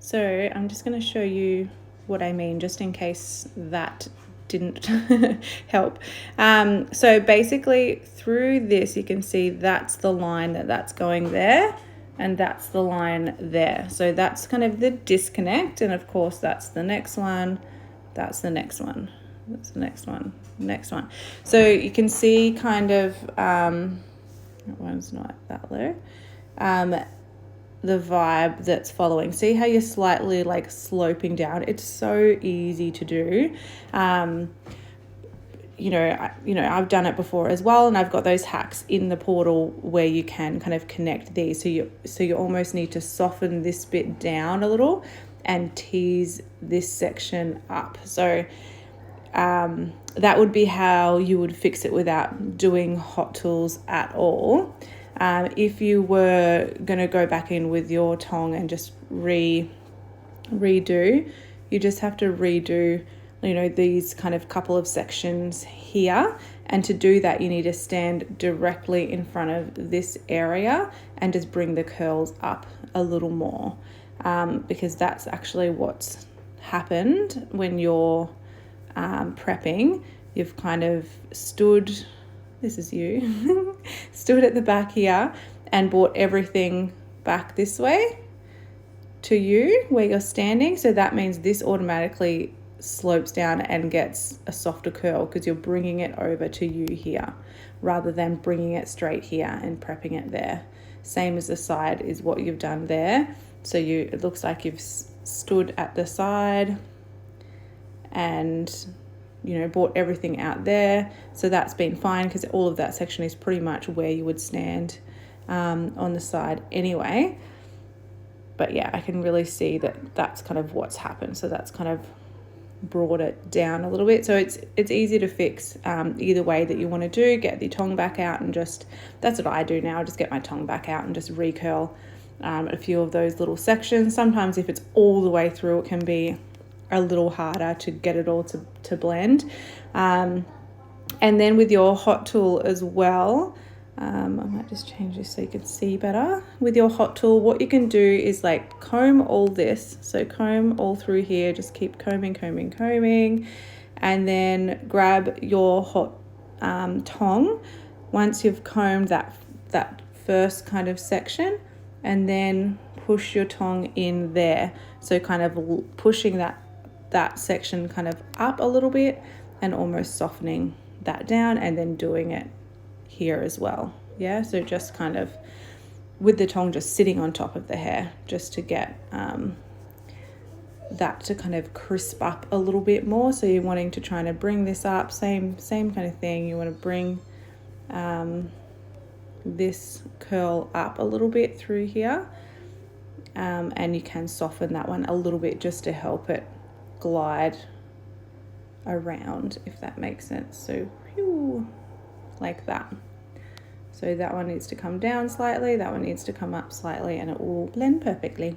So I'm just going to show you what I mean, just in case that didn't help. So basically through this, you can see that's the line that's going there, and that's the line there. So that's kind of the disconnect, and of course that's the next one, that's the next one, that's the next one, next one. So you can see kind of, that one's not that low, the vibe that's following. See how you're slightly like sloping down? It's so easy to do. I've done it before as well, and I've got those hacks in the portal where you can kind of connect these. So you almost need to soften this bit down a little and tease this section up. So that would be how you would fix it without doing hot tools at all. If you were going to go back in with your tong and just redo, you just have to redo, these kind of couple of sections here. And to do that, you need to stand directly in front of this area and just bring the curls up a little more, because that's actually what's happened when you're prepping. You've kind of stood, this is you, stood at the back here and brought everything back this way to you where you're standing. So that means this automatically slopes down and gets a softer curl because you're bringing it over to you here rather than bringing it straight here and prepping it there. Same as the side is what you've done there. So it looks like you've stood at the side and brought everything out there. So that's been fine because all of that section is pretty much where you would stand on the side anyway. But yeah, I can really see that that's kind of what's happened. So that's kind of brought it down a little bit. So it's easy to fix either way that you want to do. Get the tongue back out and that's what I do now. I just get my tongue back out and just recurl a few of those little sections. Sometimes if it's all the way through, it can be a little harder to get it all to blend. And then with your hot tool as well, I might just change this so you can see better. With your hot tool, what you can do is like comb all this. So comb all through here, just keep combing, and then grab your hot tong once you've combed that first kind of section, and then push your tong in there. So kind of pushing that section kind of up a little bit and almost softening that down, and then doing it here as well. Yeah, so just kind of with the tong just sitting on top of the hair, just to get that to kind of crisp up a little bit more. So you're wanting to try to bring this up, same kind of thing. You want to bring this curl up a little bit through here, and you can soften that one a little bit just to help it glide around, if that makes sense. So like that. So that one needs to come down slightly, that one needs to come up slightly, and it will blend perfectly.